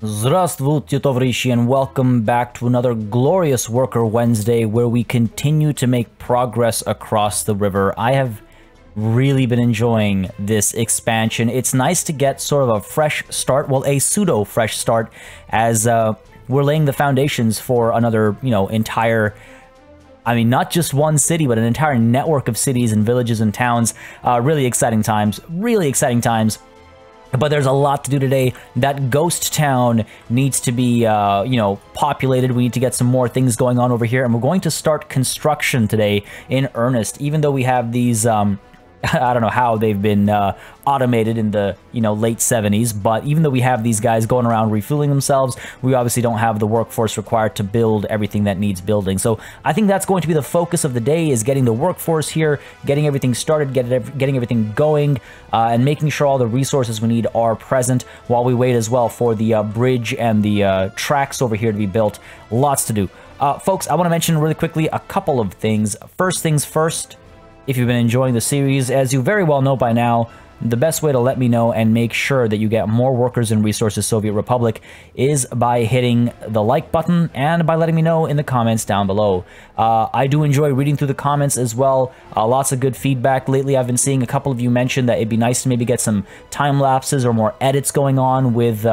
Здравствуйте, товарищи, and welcome back to another glorious Worker Wednesday where we continue to make progress across the river. I have really been enjoying this expansion. It's nice to get sort of a fresh start, well, a pseudo-fresh start, as we're laying the foundations for another, entire... I mean, not just one city, but an entire network of cities and villages and towns. Really exciting times. Really exciting times. But there's a lot to do today. That ghost town needs to be, populated. We need to get some more things going on over here. And we're going to start construction today in earnest, even though we have these... I don't know how they've been automated in the, late 70s, but even though we have these guys going around refueling themselves, we obviously don't have the workforce required to build everything that needs building. So I think that's going to be the focus of the day, is getting the workforce here, getting everything started, getting everything going, and making sure all the resources we need are present while we wait as well for the bridge and the tracks over here to be built. Lots to do. Folks, I want to mention really quickly a couple of things. First things first, if you've been enjoying the series, as you very well know by now, the best way to let me know and make sure that you get more workers in Resources Soviet Republic is by hitting the like button and by letting me know in the comments down below. I do enjoy reading through the comments as well. Lots of good feedback. Lately, I've been seeing a couple of you mention that it'd be nice to maybe get some time lapses or more edits going on with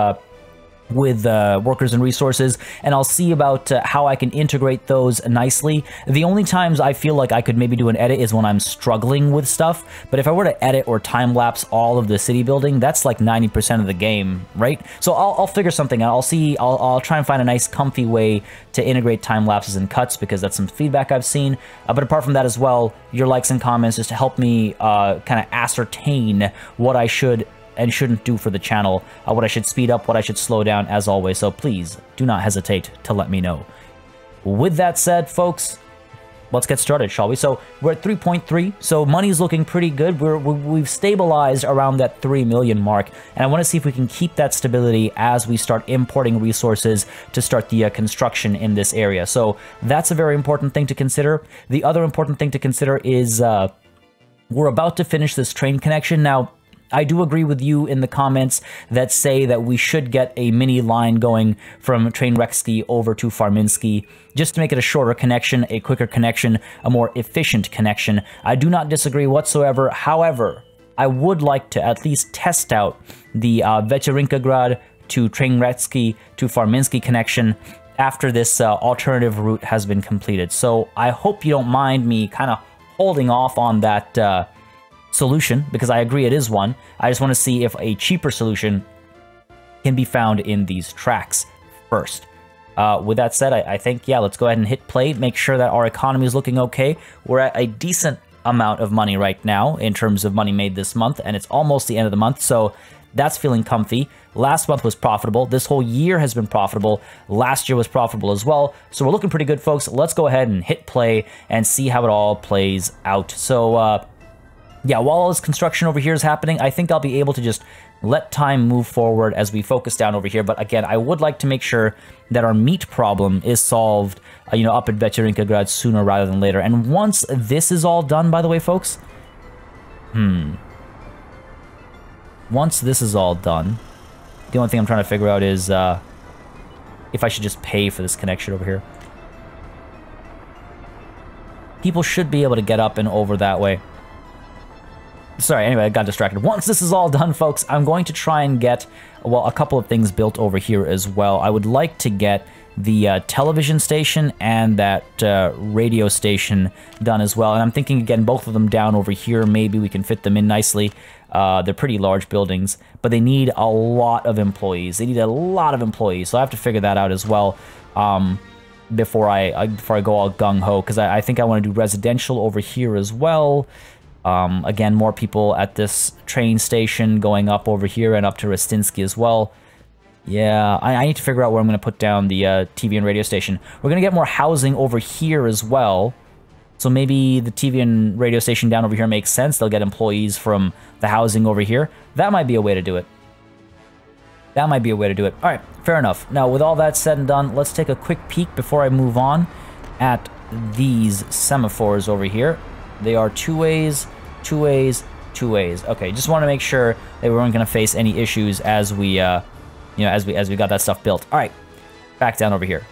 workers and resources, and I'll see about how I can integrate those nicely. The only times I feel like I could maybe do an edit is when I'm struggling with stuff, but if I were to edit or time-lapse all of the city building, that's like 90% of the game, right? So I'll figure something out. I'll try and find a nice comfy way to integrate time-lapses and cuts, because that's some feedback I've seen. But apart from that as well, your likes and comments just to help me kind of ascertain what I should and shouldn't do for the channel, what I should speed up, what I should slow down, as always, so please do not hesitate to let me know. With that said, folks, let's get started, shall we? So we're at 3.3, so money's looking pretty good. We've stabilized around that 3 million mark, and I want to see if we can keep that stability as we start importing resources to start the construction in this area. So that's a very important thing to consider. The other important thing to consider is we're about to finish this train connection. Now, I do agree with you in the comments that say that we should get a mini line going from Trainreksky over to Farminsky, just to make it a shorter connection, a quicker connection, a more efficient connection. I do not disagree whatsoever. However, I would like to at least test out the Vecherinkagrad to Trainreksky to Farminsky connection after this alternative route has been completed. So I hope you don't mind me kind of holding off on that solution, because I agree it is one. I just want to see if a cheaper solution can be found in these tracks first. With that said, I think, yeah, let's go ahead and hit play, make sure that our economy is looking okay. We're at a decent amount of money right now in terms of money made this month, and it's almost the end of the month, so that's feeling comfy. Last month was profitable. This whole year has been profitable. Last year was profitable as well. So we're looking pretty good, folks. Let's go ahead and hit play and see how it all plays out. So, yeah, while all this construction over here is happening, I think I'll be able to just let time move forward as we focus down over here. But again, I would like to make sure that our meat problem is solved, up at Vecherinkagrad sooner rather than later. And once this is all done, by the way, folks, once this is all done, the only thing I'm trying to figure out is if I should just pay for this connection over here. People should be able to get up and over that way. Sorry, anyway, I got distracted. Once this is all done, folks, I'm going to try and get, well, a couple of things built over here as well. I would like to get the television station and that radio station done as well. And I'm thinking, again, both of them down over here. Maybe we can fit them in nicely. They're pretty large buildings, but they need a lot of employees. They need a lot of employees, so I have to figure that out as well before I go all gung-ho, because I think I want to do residential over here as well. Again, more people at this train station going up over here and up to Rostinsky as well. Yeah, I need to figure out where I'm going to put down the TV and radio station. We're going to get more housing over here as well. So maybe the TV and radio station down over here makes sense. They'll get employees from the housing over here. That might be a way to do it. That might be a way to do it. All right, fair enough. Now, with all that said and done, let's take a quick peek before I move on at these semaphores over here. They are two ways, two ways, two ways. Okay, just want to make sure that we weren't going to face any issues as we you know, as we got that stuff built. All right, back down over here.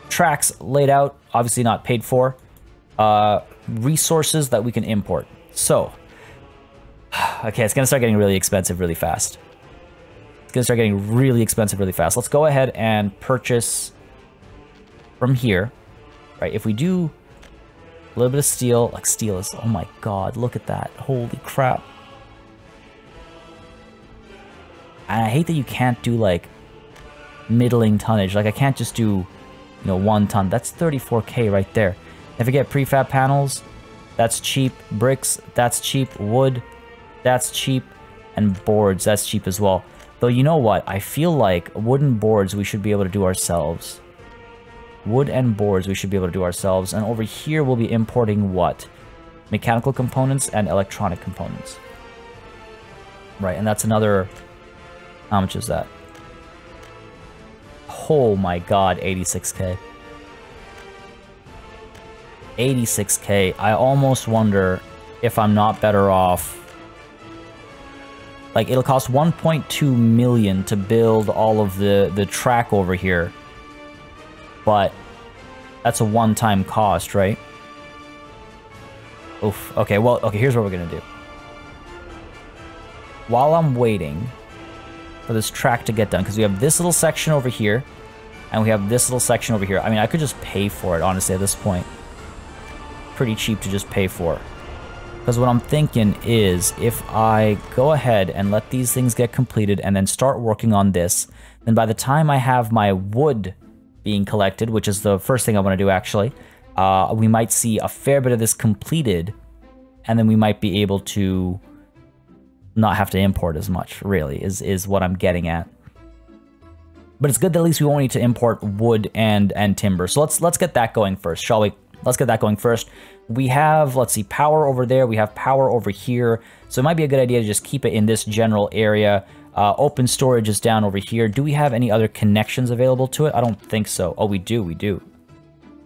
Tracks laid out, obviously not paid for. Resources that we can import. So, okay, it's gonna start getting really expensive really fast. It's gonna start getting really expensive really fast. Let's go ahead and purchase from here, right? If we do a little bit of steel, like steel is, oh my god, look at that. Holy crap. And I hate that you can't do like middling tonnage. Like I can't just do, you know, 1 ton. That's 34k right there. If I get prefab panels, that's cheap. Bricks, that's cheap. Wood, that's cheap. And boards, that's cheap as well. Though you know what? I feel like wooden boards we should be able to do ourselves. Wood and boards we should be able to do ourselves. And over here we'll be importing what? Mechanical components and electronic components. Right, and that's another... How much is that? Oh my god, 86k. 86k. I almost wonder if I'm not better off. Like, it'll cost 1.2 million to build all of the track over here. But that's a one-time cost, right? Oof. Okay, well, okay, here's what we're gonna do. While I'm waiting for this track to get done, because we have this little section over here, and we have this little section over here. I mean, I could just pay for it, honestly, at this point. Pretty cheap to just pay for. Because what I'm thinking is, if I go ahead and let these things get completed and then start working on this, then by the time I have my wood being collected, which is the first thing I want to do actually, we might see a fair bit of this completed, and then we might be able to not have to import as much, really, is what I'm getting at. But it's good that at least we won't need to import wood and timber. So let's get that going first, shall we? Let's get that going first. We have, let's see, power over there. We have power over here. So it might be a good idea to just keep it in this general area. Open storage is down over here. Do we have any other connections available to it? I don't think so. Oh, we do.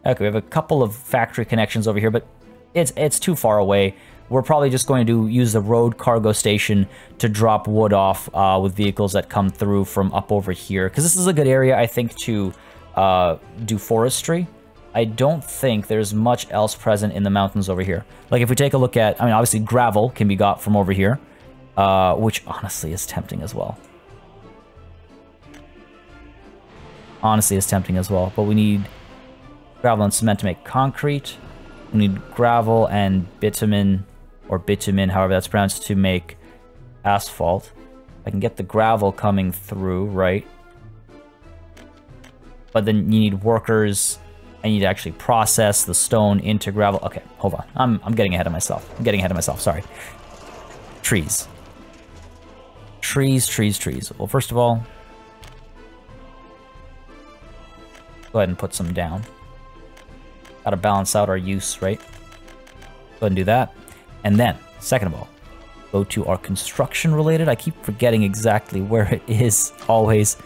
Okay, we have a couple of factory connections over here, but it's too far away. We're probably just going to use the road cargo station to drop wood off with vehicles that come through from up over here. Because this is a good area, I think, to do forestry. I don't think there's much else present in the mountains over here. Like, if we take a look at, I mean, obviously gravel can be got from over here, which honestly is tempting as well. Honestly is tempting as well, but we need gravel and cement to make concrete. We need gravel and bitumen, or bitumen, however that's pronounced, to make asphalt. I can get the gravel coming through, right? But then you need workers. I need to actually process the stone into gravel. Okay, hold on. I'm getting ahead of myself. Sorry. Trees. Trees. Well, first of all, go ahead and put some down. Gotta balance out our use, right? Go ahead and do that. And then, second of all, go to our construction related. I keep forgetting exactly where it is always.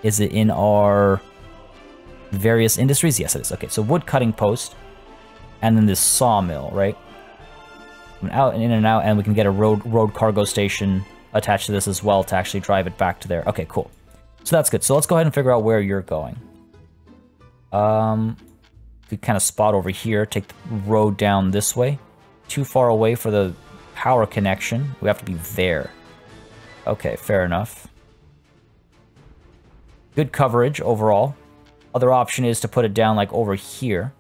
Is it in our various industries? Yes, it is. Okay, so wood cutting post, and then this sawmill, right? Out and in and out, and we can get a road cargo station attached to this as well to actually drive it back to there. Okay, cool. So that's good. So let's go ahead and figure out where you're going. We kind of spot over here, take the road down this way. Too far away for the power connection. We have to be there. Okay, fair enough. Good coverage overall. Other option is to put it down like over here.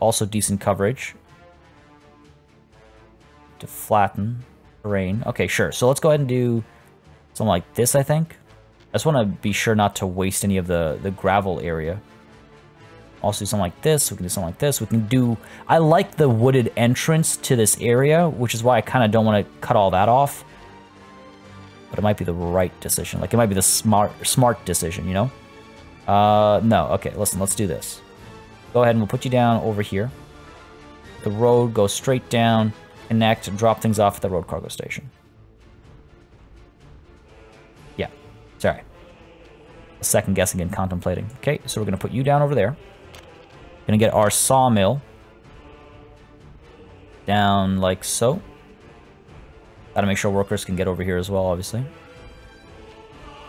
Also decent coverage. To flatten terrain. Okay, sure. So let's go ahead and do something like this, I think. I just want to be sure not to waste any of the gravel area. Also do something like this. We can do something like this. We can do... I like the wooded entrance to this area, which is why I kind of don't want to cut all that off. But it might be the right decision. Like, it might be the smart decision, you know? No. Okay, listen, let's do this. Go ahead and we'll put you down over here. The road goes straight down, connect, drop things off at the road cargo station. Yeah, sorry. Second guessing and contemplating. Okay, so we're going to put you down over there. Going to get our sawmill down like so. Got to make sure workers can get over here as well, obviously.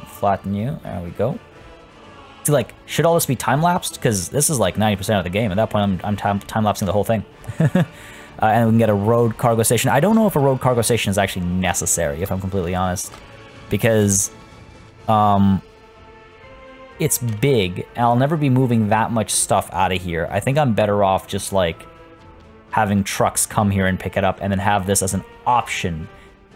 flatten you. There we go. See, like, should all this be time-lapsed? Because this is like 90% of the game. At that point, I'm time-lapsing the whole thing. And we can get a road cargo station. I don't know if a road cargo station is actually necessary, if I'm completely honest. Because it's big, and I'll never be moving that much stuff out of here. I think I'm better off just, like, having trucks come here and pick it up, and then have this as an option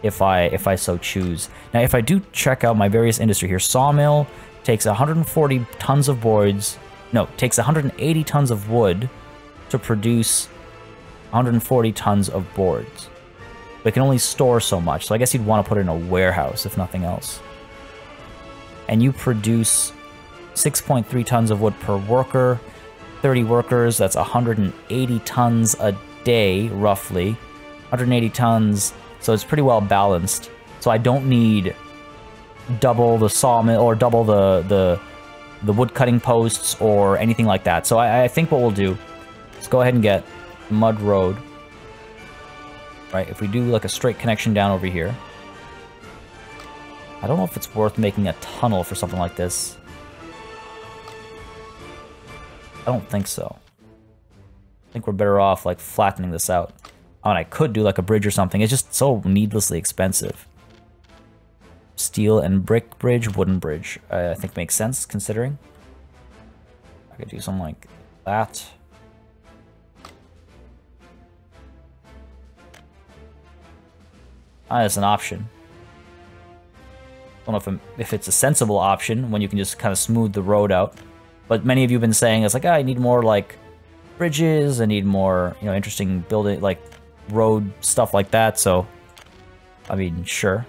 if I so choose. Now, if I do check out my various industry here, sawmill takes 140 tons of boards. No, takes 180 tons of wood to produce 140 tons of boards. But it can only store so much, so I guess you'd want to put it in a warehouse, if nothing else. And you produce 6.3 tons of wood per worker. 30 workers, that's 180 tons a day, roughly. 180 tons, so it's pretty well balanced. So I don't need double the sawmill or double the wood cutting posts or anything like that. So I think what we'll do is go ahead and get mud road. Right, if we do like a straight connection down over here. I don't know if it's worth making a tunnel for something like this. I don't think so. I think we're better off like flattening this out. Oh, and I could do like a bridge or something. It's just so needlessly expensive. Steel and brick bridge, wooden bridge. I think makes sense considering. I could do something like that. That's an option. I don't know if it's a sensible option when you can just kind of smooth the road out. But many of you have been saying it's like, I need more like bridges. I need more, you know, interesting building, like road stuff like that. So, I mean, sure.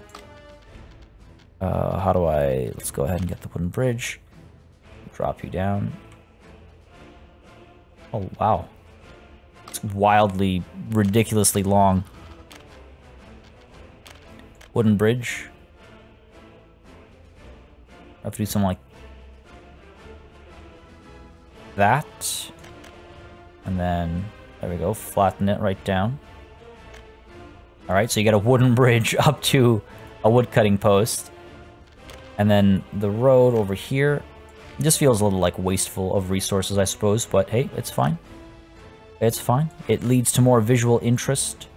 How do let's go ahead and get the wooden bridge. Drop you down. Oh, wow. It's wildly, ridiculously long. Wooden bridge. I have to do something like that. And then, there we go, flatten it right down. Alright, so you get a wooden bridge up to a wood cutting post. And then the road over here just feels a little like wasteful of resources, I suppose, but hey, it's fine. It's fine. It leads to more visual interest.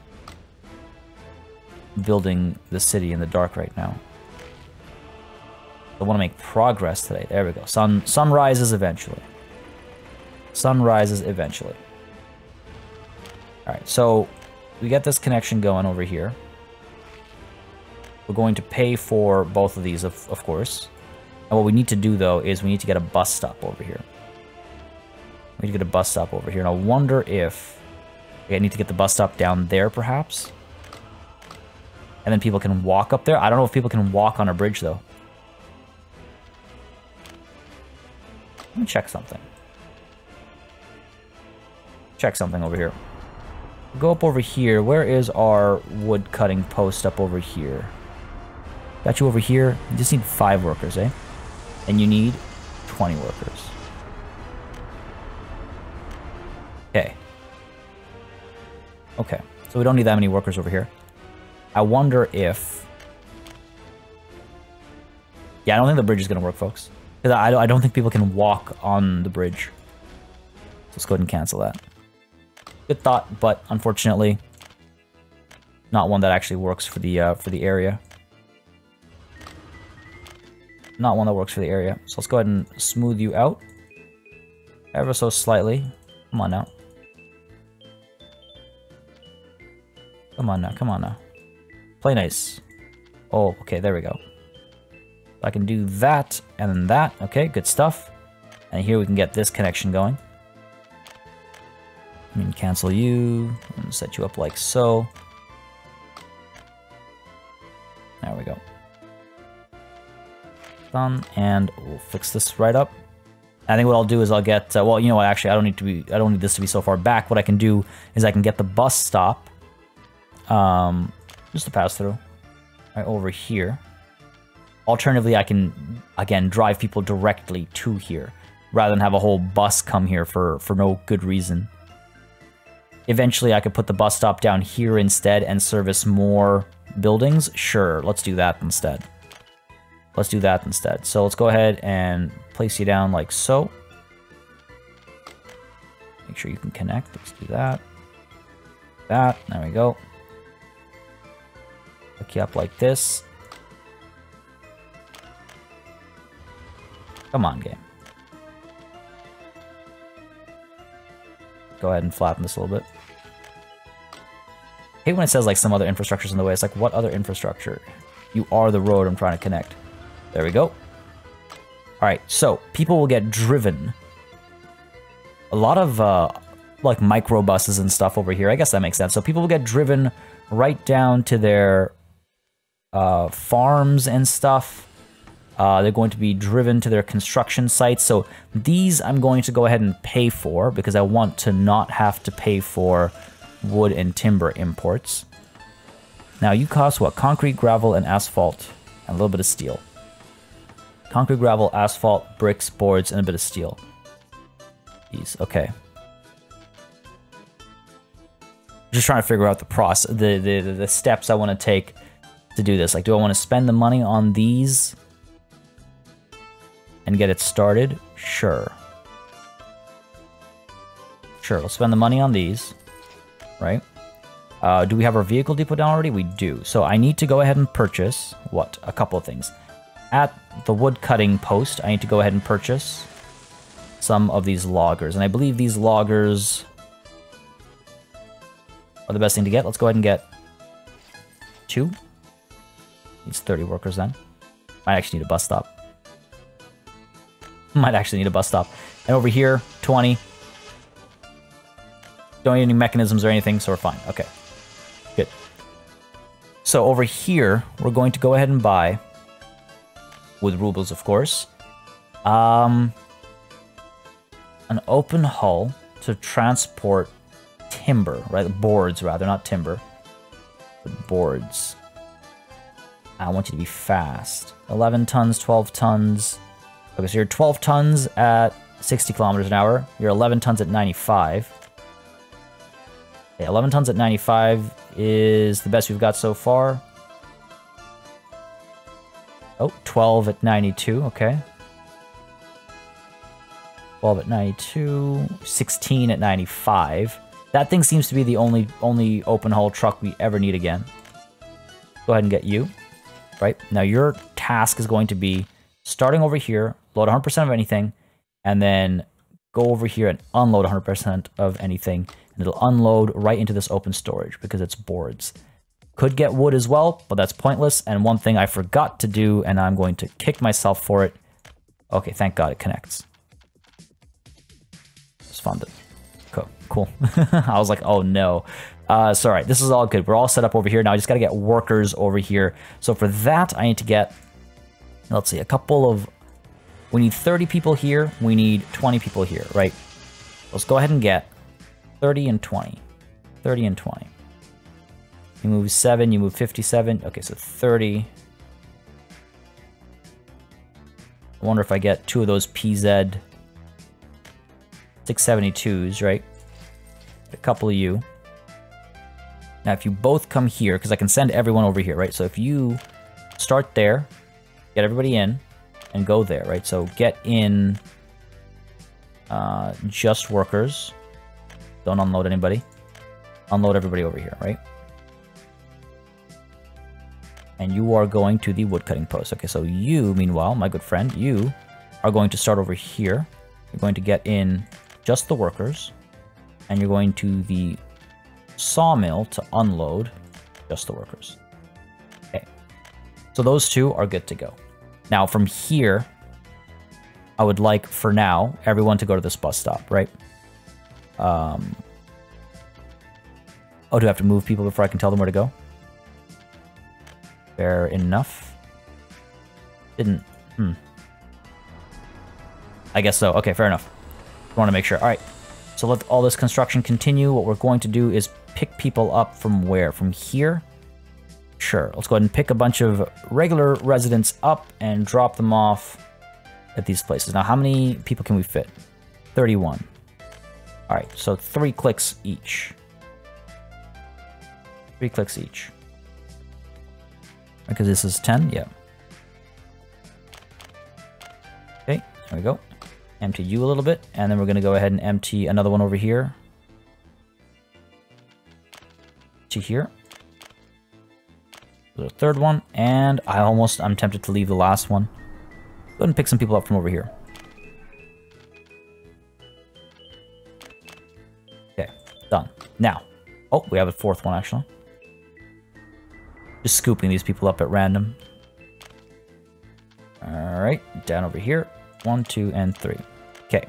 Building the city in the dark right now. I want to make progress today. There we go. Sun rises eventually. Sun rises eventually. Alright, so we get this connection going over here. We're going to pay for both of these, of course. And what we need to do, though, is we need to get a bus stop over here. We need to get a bus stop over here. And I wonder if... I need to get the bus stop down there, perhaps? And then people can walk up there? I don't know if people can walk on a bridge, though. Let me check something. Check something over here. Go up over here. Where is our wood cutting post up over here? Got you over here. You just need 5 workers, eh? And you need 20 workers. Okay. Okay. So we don't need that many workers over here. I wonder if... Yeah, I don't think the bridge is going to work, folks. Because I don't think people can walk on the bridge. Let's go ahead and cancel that. Good thought, but unfortunately, not one that actually works for the area. Not one that works for the area. So let's go ahead and smooth you out. Ever so slightly. Come on now. Come on now, come on now. Play nice. Oh, okay, there we go. I can do that and then that. Okay, good stuff. And here we can get this connection going. I mean, cancel you and set you up like so. There we go. Done, and we'll fix this right up. I think what I'll do is I'll get. Well, you know what? Actually, I don't need this to be so far back. What I can do is I can get the bus stop. Just to pass through. Right over here. Alternatively, I can again drive people directly to here, rather than have a whole bus come here for no good reason. Eventually, I could put the bus stop down here instead and service more buildings. Sure, let's do that instead. Let's do that instead. So let's go ahead and place you down like so. Make sure you can connect. Let's do that. That. There we go. Hook you up like this. Come on, game. Go ahead and flatten this a little bit. I hate when it says like some other infrastructure's in the way. It's like, what other infrastructure? You are the road I'm trying to connect. There we go. Alright, so people will get driven. A lot of like micro buses and stuff over here. I guess that makes sense. So people will get driven right down to their farms and stuff. They're going to be driven to their construction sites. So these I'm going to go ahead and pay for because I want to not have to pay for wood and timber imports. Now you cost what? Concrete, gravel, and asphalt, and a little bit of steel. Concrete, gravel, asphalt, bricks, boards, and a bit of steel. These, okay. Just trying to figure out the process, the steps I want to take to do this. Like, do I want to spend the money on these and get it started? Sure. Sure, we'll spend the money on these, right? Do we have our vehicle depot down already? We do. So I need to go ahead and purchase, what? A couple of things. At the wood cutting post, I need to go ahead and purchase some of these loggers. And I believe these loggers are the best thing to get. Let's go ahead and get 2. Needs 30 workers then. Might actually need a bus stop. Might actually need a bus stop. And over here, 20. Don't need any mechanisms or anything, so we're fine. Okay. Good. So over here, we're going to go ahead and buy, with rubles, of course, an open hull to transport timber, right? Boards, rather, not timber. But boards. I want you to be fast. 11 tons, 12 tons. Okay, so you're 12 tons at 60 kilometers an hour. You're 11 tons at 95. Okay, 11 tons at 95 is the best we've got so far. Oh, 12 at 92, okay. 12 at 92, 16 at 95. That thing seems to be the only open hull truck we ever need again. Go ahead and get you. Right, now your task is going to be starting over here, load 100% of anything, and then go over here and unload 100% of anything, and it'll unload right into this open storage because it's boards. Could get wood as well, but that's pointless. And one thing I forgot to do, and I'm going to kick myself for it. Okay, thank God it connects. It's fun. Cool. I was like, oh no. So, all right, this is all good. We're all set up over here. Now I just got to get workers over here. So for that, I need to get, let's see, we need 30 people here. We need 20 people here, right? Let's go ahead and get 30 and 20. 30 and 20. You move 7, you move 57. Okay, so 30. I wonder if I get 2 of those PZ 672s, right? A couple of you. Now, if you both come here, because I can send everyone over here, right? So if you start there, get everybody in, and go there, right? So get in just workers. Don't unload anybody. Unload everybody over here, right? And you are going to the woodcutting post. Okay, so you, meanwhile, my good friend, you are going to start over here. You're going to get in just the workers, and you're going to the sawmill to unload just the workers. Okay, so those 2 are good to go. Now from here, I would like, for now, everyone to go to this bus stop, right? Oh, do I have to move people before I can tell them where to go? Fair enough. I guess so. Okay, fair enough. I want to make sure. All right. So let all this construction continue. What we're going to do is pick people up from where? From here? Sure. Let's go ahead and pick a bunch of regular residents up and drop them off at these places. Now, how many people can we fit? 31. All right. So 3 clicks each. 3 clicks each. Because this is 10? Yeah. There we go. Empty you a little bit, and then we're going to go ahead and empty another one over here. To here. The third one, and I'm tempted to leave the last one. Go ahead and pick some people up from over here. Okay, done. Now, oh, we have a fourth one actually. Just scooping these people up at random. Alright, down over here. 1, 2, and 3. Okay.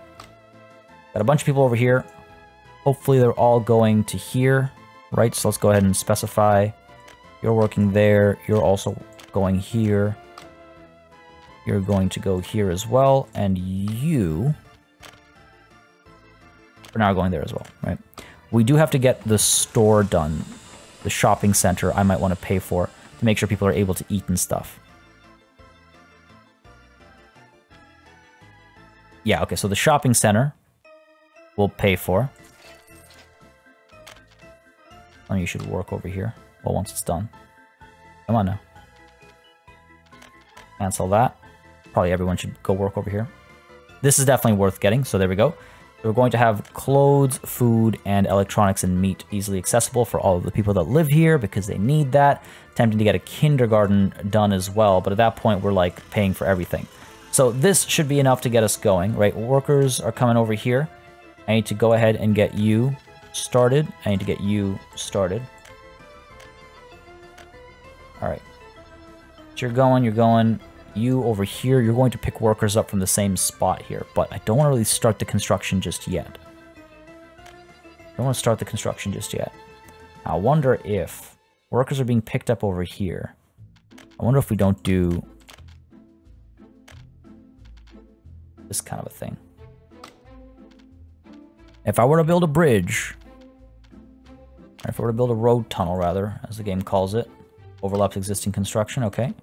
Got a bunch of people over here. Hopefully they're all going to here. Right, so let's go ahead and specify. You're working there. You're also going here. You're going to go here as well. And you are now going there as well, right? We do have to get the store done. The shopping center I might want to pay for to make sure people are able to eat and stuff. Yeah, okay, so the shopping center we'll pay for. Oh, you should work over here. Well, once it's done. Come on now. Cancel that. Probably everyone should go work over here. This is definitely worth getting, so there we go. So we're going to have clothes, food, and electronics and meat easily accessible for all of the people that live here because they need that. Tempting to get a kindergarten done as well, but at that point we're like paying for everything. So this should be enough to get us going, right? Workers are coming over here. I need to go ahead and get you started. I need to get you started. All right. So you're going. You over here, you're going to pick workers up from the same spot here, but I don't want to really start the construction just yet. I wonder if workers are being picked up over here. I wonder if we don't do this kind of a thing. If I were to build a bridge, or if I were to build a road tunnel, rather, as the game calls it, overlaps existing construction, okay.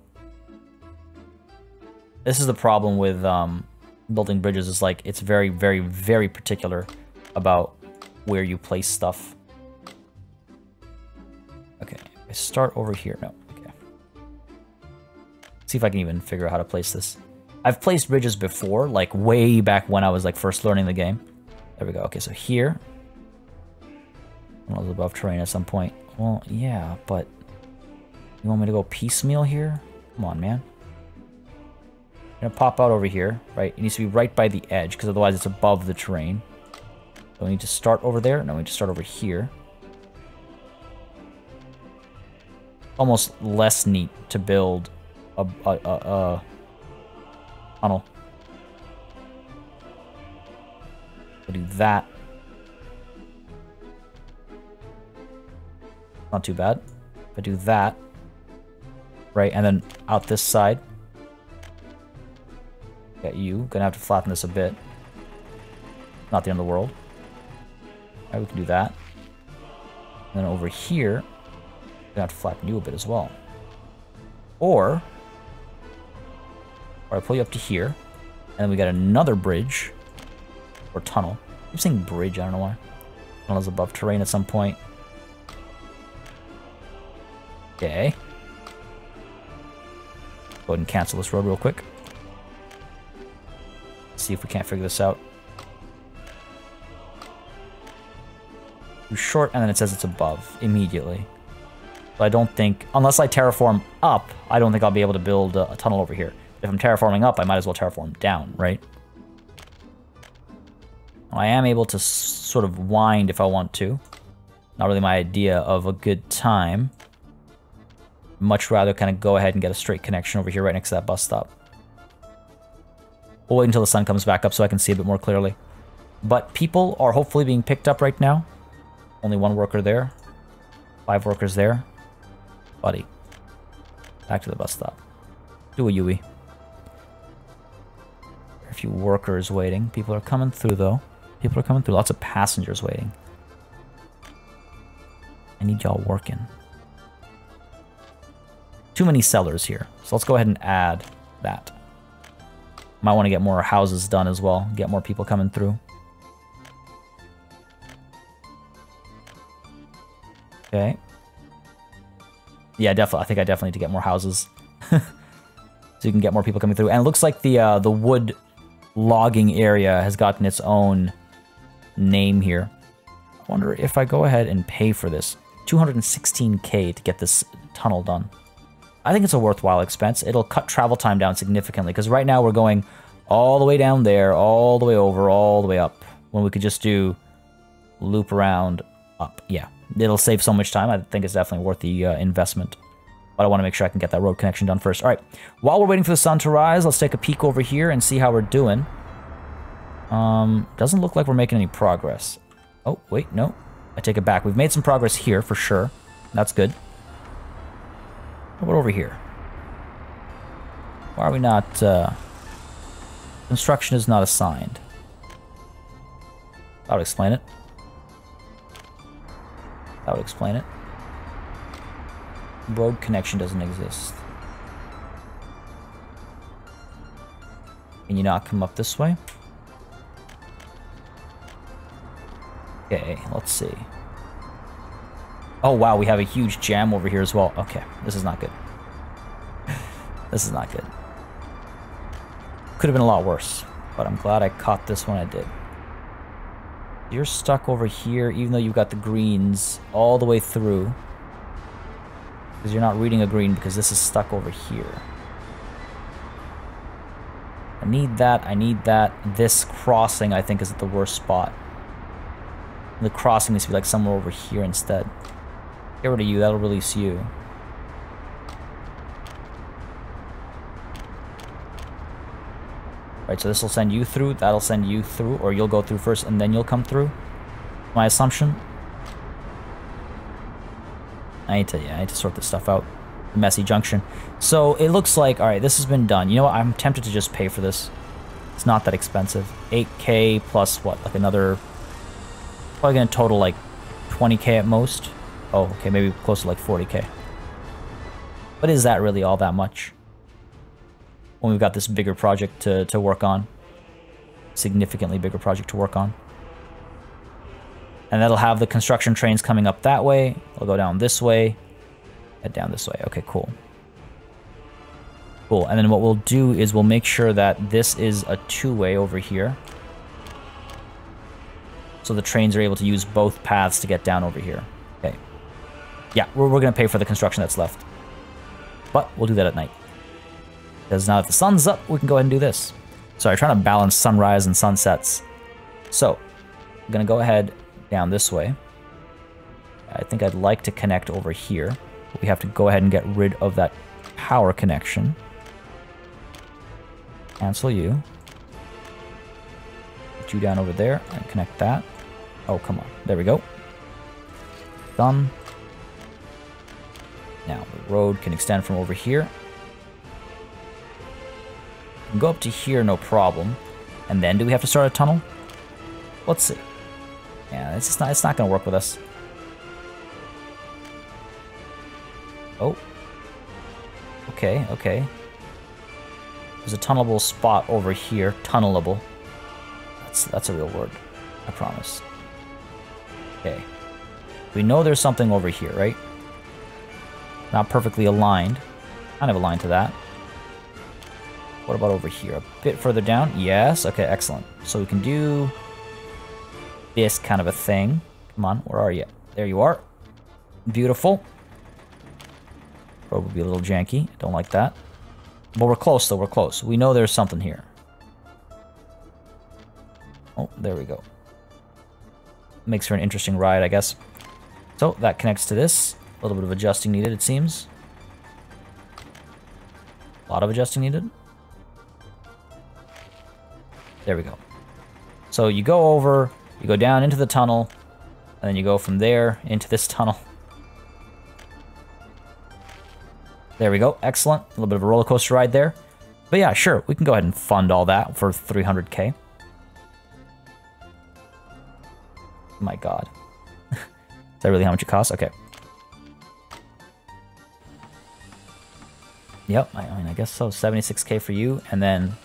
This is the problem with building bridges, is like, it's very, very, very particular about where you place stuff. Okay, I start over here, no, okay. See if I can even figure out how to place this. I've placed bridges before, like way back when I was like first learning the game. There we go, okay, so here. I was above terrain at some point. Well, yeah, but you want me to go piecemeal here? Come on, man. I'm gonna pop out over here, right? It needs to be right by the edge, because otherwise it's above the terrain. So we need to start over there. No, we need to start over here. Almost less neat to build a tunnel. We'll do that. Not too bad. If I do that, right, and then out this side. Got you. Gonna have to flatten this a bit. Not the end of the world. Alright, we can do that. And then over here, gonna have to flatten you a bit as well. Or I pull you up to here, and then we got another bridge or tunnel. I'm saying bridge, I don't know why. Tunnel is above terrain at some point. Okay. Go ahead and cancel this road real quick. See if we can't figure this out. Too short, and then it says it's above immediately. So I don't think, unless I terraform up, I don't think I'll be able to build a tunnel over here. If I'm terraforming up, I might as well terraform down, right? I am able to sort of wind if I want to. Not really my idea of a good time. Much rather kind of go ahead and get a straight connection over here right next to that bus stop. We'll wait until the sun comes back up so I can see a bit more clearly. But people are hopefully being picked up right now. Only one worker there. 5 workers there. Buddy. Back to the bus stop. Do a Yui. A few workers waiting. People are coming through though. People are coming through. Lots of passengers waiting. I need y'all working. Too many sellers here. So let's go ahead and add that. Might want to get more houses done as well. Get more people coming through. Okay. Yeah, definitely. I think I definitely need to get more houses. So you can get more people coming through. And it looks like the wood logging area has gotten its own name here. I wonder if I go ahead and pay for this. 216k to get this tunnel done. I think it's a worthwhile expense. It'll cut travel time down significantly, because right now we're going all the way down there, all the way over, all the way up, when we could just do loop around up. Yeah, it'll save so much time. I think it's definitely worth the investment. But I want to make sure I can get that road connection done first. All right, while we're waiting for the sun to rise, let's take a peek over here and see how we're doing. Doesn't look like we're making any progress. Oh, wait, no. I take it back. We've made some progress here, for sure. That's good. What about over here? Why are we not... Construction is not assigned. That would explain it. That would explain it. Road connection doesn't exist. Can you not come up this way? Okay, let's see. Oh wow, we have a huge jam over here as well. Okay, this is not good. This is not good. Could have been a lot worse, but I'm glad I caught this when I did. You're stuck over here, even though you've got the greens all the way through. Because you're not reading a green, because this is stuck over here. I need that, I need that. This crossing, I think, is at the worst spot. The crossing needs to be like somewhere over here instead. Get rid of you, that'll release you. Right, so this will send you through, that'll send you through, or you'll go through first and then you'll come through. My assumption. I need to sort this stuff out. Messy junction. So it looks like, alright, this has been done. You know what, I'm tempted to just pay for this. It's not that expensive. 8k plus what, like another, probably gonna total like 20k at most. Oh, okay, maybe close to like 40k. But is that really all that much? When we've got this bigger project to work on. Significantly bigger project to work on. And that'll have the construction trains coming up that way. They'll go down this way. Head down this way. Okay, cool. Cool, and then what we'll do is we'll make sure that this is a two-way over here. So the trains are able to use both paths to get down over here. Okay. Yeah, we're going to pay for the construction that's left. But we'll do that at night. Because now that the sun's up, we can go ahead and do this. Sorry, trying to balance sunrise and sunsets. So, I'm going to go ahead down this way. I think I'd like to connect over here. We have to go ahead and get rid of that power connection. Cancel you. Put you down over there and connect that. Oh, come on. There we go. Done. Now, the road can extend from over here. We can go up to here, no problem. And then, do we have to start a tunnel? Let's see. Yeah, it's not going to work with us. Oh. Okay, okay. There's a tunnelable spot over here. Tunnelable. That's a real word. I promise. Okay. We know there's something over here, right? Not perfectly aligned. Kind of aligned to that. What about over here? A bit further down? Yes. Okay, excellent. So we can do this kind of a thing. Come on, where are you? There you are. Beautiful. Road would be a little janky. Don't like that. But we're close, though. We're close. We know there's something here. Oh, there we go. Makes for an interesting ride, I guess. So, that connects to this. A little bit of adjusting needed, it seems. A lot of adjusting needed. There we go. So, you go over, you go down into the tunnel, and then you go from there into this tunnel. There we go. Excellent. A little bit of a roller coaster ride there. But yeah, sure. We can go ahead and fund all that for 300k. My god. Is that really how much it costs? Okay. Yep. I mean, I guess so. 76k for you, and then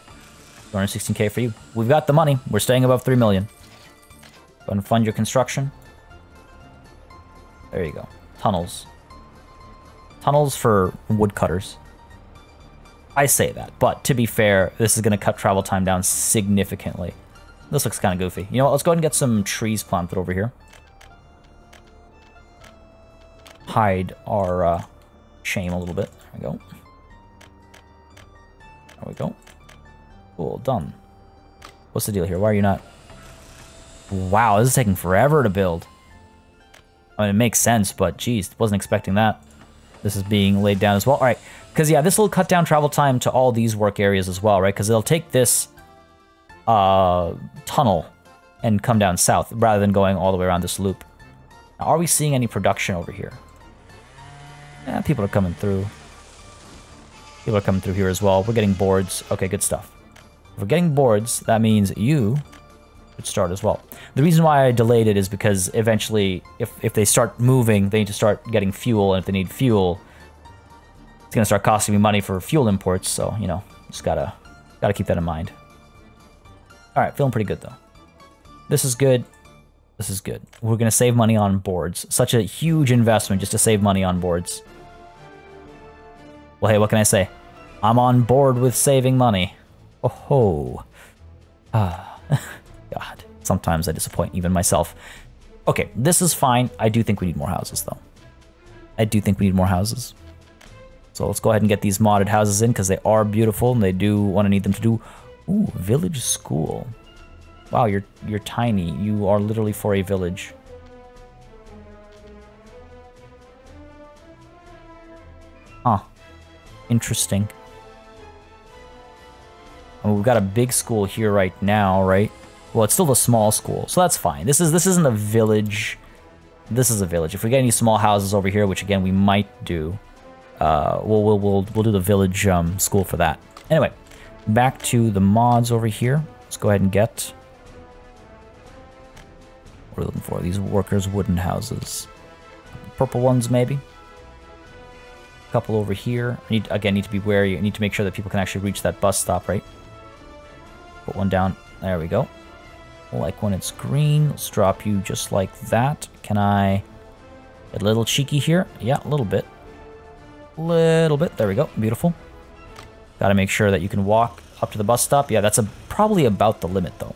216k for you. We've got the money. We're staying above 3 million. Go ahead and fund your construction. There you go. Tunnels. Tunnels for woodcutters. I say that, but to be fair, this is going to cut travel time down significantly. This looks kind of goofy. You know what? Let's go ahead and get some trees planted over here. Hide our shame a little bit. There we go. There we go. Cool, done. What's the deal here? Why are you not... Wow, this is taking forever to build. I mean, it makes sense, but geez, wasn't expecting that. This is being laid down as well. All right, because yeah, this will cut down travel time to all these work areas as well, right? Because it'll take this tunnel and come down south rather than going all the way around this loop. Now, are we seeing any production over here? Yeah, people are coming through. People are coming through here as well. We're getting boards. Okay, good stuff. If we're getting boards, that means you should start as well. The reason why I delayed it is because eventually, if they start moving, they need to start getting fuel, and if they need fuel, it's gonna start costing me money for fuel imports. So you know, just gotta keep that in mind. All right, feeling pretty good though. This is good. This is good. We're gonna save money on boards. Such a huge investment just to save money on boards. Well, hey, what can I say? I'm on board with saving money. Oh ho. God, sometimes I disappoint even myself. Okay, this is fine. I do think we need more houses, though. I do think we need more houses. So let's go ahead and get these modded houses in, because they are beautiful, and they do want to need them to do... Ooh, village school. Wow, you're tiny. You are literally for a village. Huh. Interesting. And we've got a big school here right now, right? Well, it's still a small school, so that's fine. This isn't a village. This is a village. If we get any small houses over here, which again we might do, we'll do the village school for that. Anyway, back to the mods over here. Let's go ahead and get... What are we looking for? These workers' wooden houses. Purple ones, maybe. A couple over here. Need to be wary. I need to make sure that people can actually reach that bus stop, right? Put one down. There we go. Like when it's green, let's drop you just like that. Can I get a little cheeky here? Yeah, a little bit. Little bit. There we go. Beautiful. Got to make sure that you can walk up to the bus stop. Yeah, that's probably about the limit, though.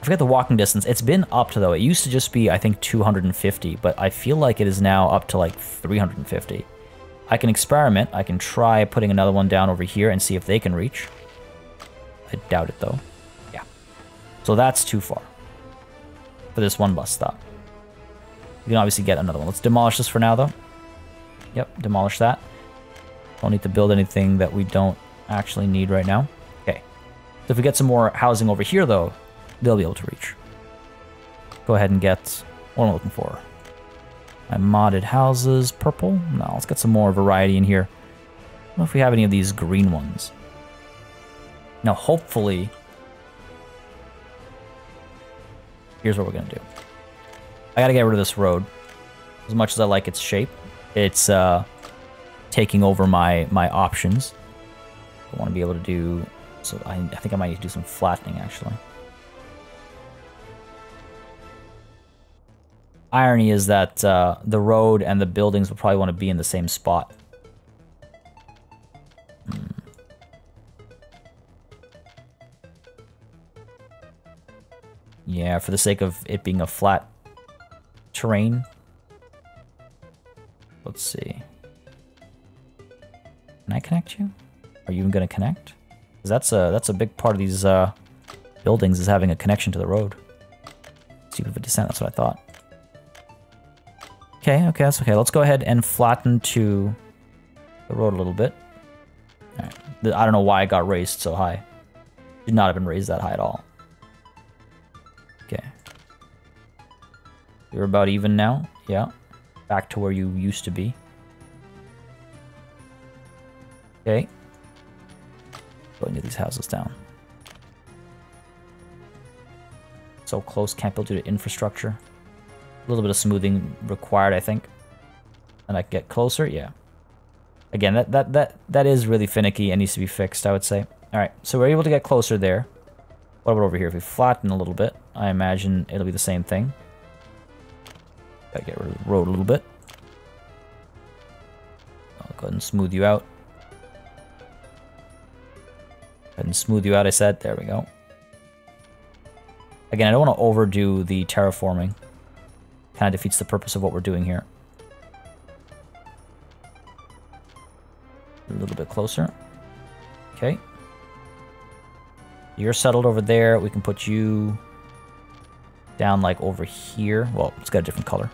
I forget the walking distance. It's been upped, though. It used to just be, I think, 250, but I feel like it is now up to, like, 350. I can experiment. I can try putting another one down over here and see if they can reach. I doubt it, though. Yeah. So that's too far for this one bus stop. You can obviously get another one. Let's demolish this for now, though. Yep, demolish that. Don't need to build anything that we don't actually need right now. Okay. So if we get some more housing over here, though, they'll be able to reach. Go ahead and get... What am I looking for? My modded houses. Purple? No, let's get some more variety in here. I don't know if we have any of these green ones. Now, hopefully... Here's what we're going to do. I got to get rid of this road. As much as I like its shape, it's taking over my options. I want to be able to do... So I think I might need to do some flattening, actually. Irony is that the road and the buildings will probably want to be in the same spot. Yeah, for the sake of it being a flat terrain. Let's see. Can I connect you? Are you even going to connect? Because that's a big part of these buildings is having a connection to the road. Steep of a descent, that's what I thought. Okay, that's okay. Let's go ahead and flatten to the road a little bit. All right. I don't know why it got raised so high. Did not have been raised that high at all. Okay. You're about even now. Yeah. Back to where you used to be. Okay. Go into these houses down. So close, can't build due to infrastructure. A little bit of smoothing required, I think. And I can get closer, yeah. Again, that is really finicky and needs to be fixed, I would say. Alright, so we're able to get closer there. What about over here? If we flatten a little bit, I imagine it'll be the same thing. Gotta get rid of the road a little bit. I'll go ahead and smooth you out. And smooth you out, I said. There we go. Again, I don't want to overdo the terraforming. Kind of defeats the purpose of what we're doing here. A little bit closer. Okay. You're settled over there. We can put you down like over here. Well, it's got a different color.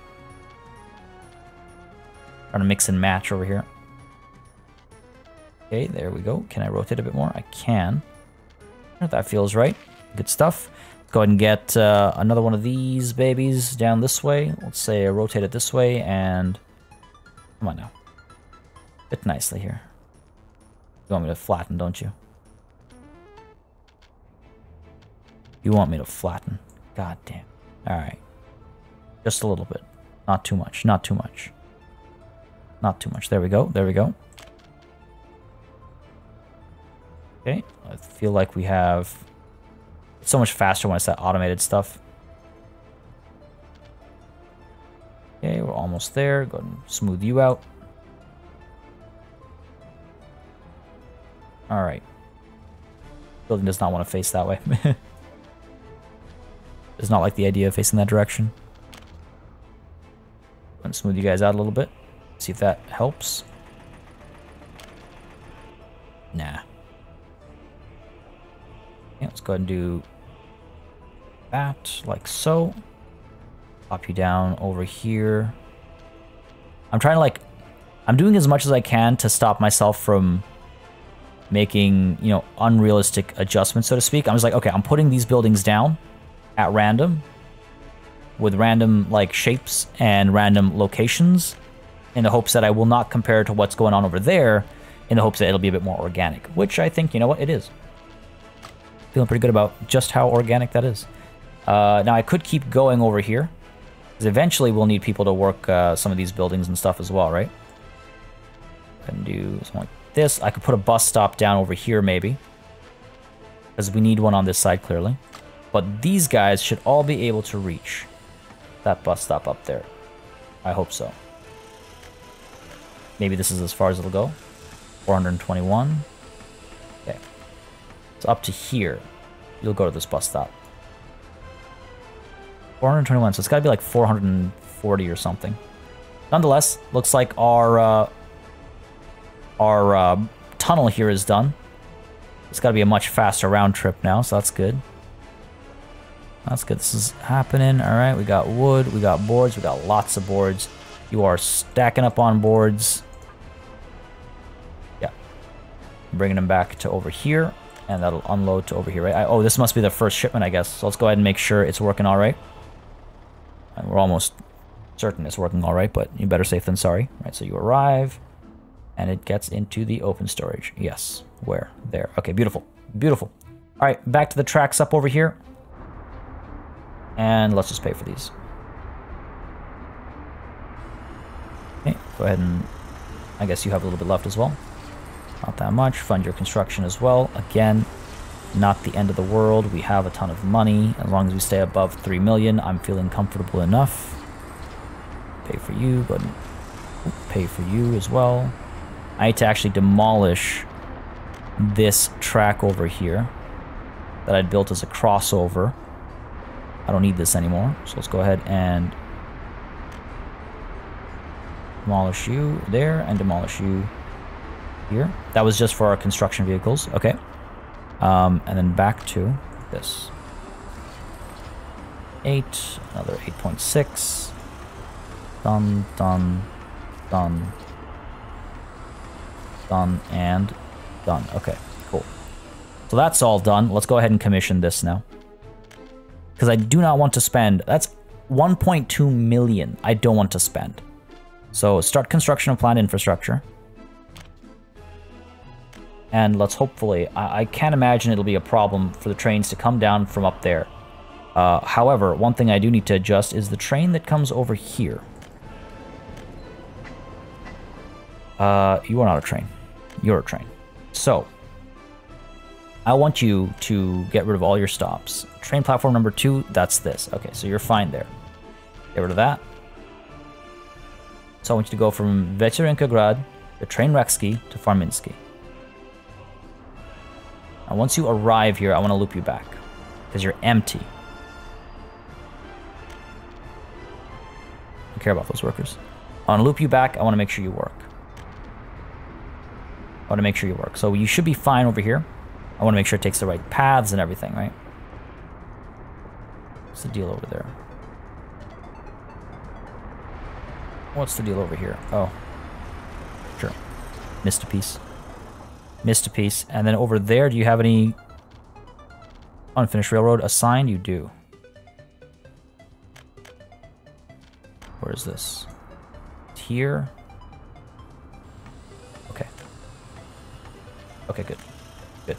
Trying to mix and match over here. Okay, there we go. Can I rotate a bit more? I can. That feels right. Good stuff. Go ahead and get another one of these babies down this way. Let's say I rotate it this way and... Come on now. Fit nicely here. You want me to flatten, don't you? You want me to flatten. God damn. Alright. Just a little bit. Not too much. Not too much. Not too much. There we go. There we go. Okay. I feel like we have... It's so much faster when it's that automated stuff. Okay, we're almost there. Go ahead and smooth you out. Alright. Building does not want to face that way. Does not like the idea of facing that direction. And smooth you guys out a little bit. See if that helps. Nah. Yeah, let's go ahead and do that, like so. Pop you down over here. I'm trying to like... I'm doing as much as I can to stop myself from making, you know, unrealistic adjustments, so to speak. I'm just like, okay, I'm putting these buildings down at random with random like shapes and random locations in the hopes that I will not compare to what's going on over there, in the hopes that it'll be a bit more organic, which I think, you know what, it is. Feeling pretty good about just how organic that is. Now I could keep going over here, because eventually we'll need people to work some of these buildings and stuff as well, right? I can do something like this. I could put a bus stop down over here maybe, because we need one on this side clearly. But these guys should all be able to reach that bus stop up there. I hope so. Maybe this is as far as it'll go. 421. Okay. So up to here, you'll go to this bus stop. 421, so it's gotta be like 440 or something. Nonetheless, looks like our tunnel here is done. It's gotta be a much faster round trip now, so that's good. That's good. This is happening. All right, we got wood, we got boards, we got lots of boards. You are stacking up on boards. Yeah. Bringing them back to over here, and that'll unload to over here, right? Oh, this must be the first shipment, I guess. So let's go ahead and make sure it's working all right. And we're almost certain it's working all right, but you better safe than sorry. Right, so you arrive, and it gets into the open storage. Yes. Where? There. Okay, beautiful. Beautiful. All right, back to the tracks up over here. And let's just pay for these. Okay, go ahead and... I guess you have a little bit left as well. Not that much. Fund your construction as well. Again, not the end of the world. We have a ton of money. As long as we stay above 3 million, I'm feeling comfortable enough. Pay for you. Go ahead and pay for you as well. I need to actually demolish this track over here that I'd built as a crossover. I don't need this anymore, so let's go ahead and demolish you there and demolish you here. That was just for our construction vehicles. Okay. And then back to this. 8, another 8.6. Done, done, done, done, and done. Okay, cool. So that's all done. Let's go ahead and commission this now. Because I do not want to spend... That's 1.2 million I don't want to spend. So start construction of planned infrastructure. And let's hopefully... I can't imagine it'll be a problem for the trains to come down from up there. However, one thing I do need to adjust is the train that comes over here. You are not a train. You're a train. So... I want you to get rid of all your stops. Train platform number 2, that's this. Okay, so you're fine there. Get rid of that. So I want you to go from Večerenka Grad to Train Reksky to Farminski. Now, once you arrive here, I want to loop you back. Because you're empty. I don't care about those workers. I want to loop you back. I want to make sure you work. I want to make sure you work. So you should be fine over here. I want to make sure it takes the right paths and everything, right? What's the deal over there? What's the deal over here? Oh. Sure. Missed a piece. Missed a piece. And then over there, do you have any unfinished railroad assigned? You do. Where is this? It's here. Okay. Okay, good. Good.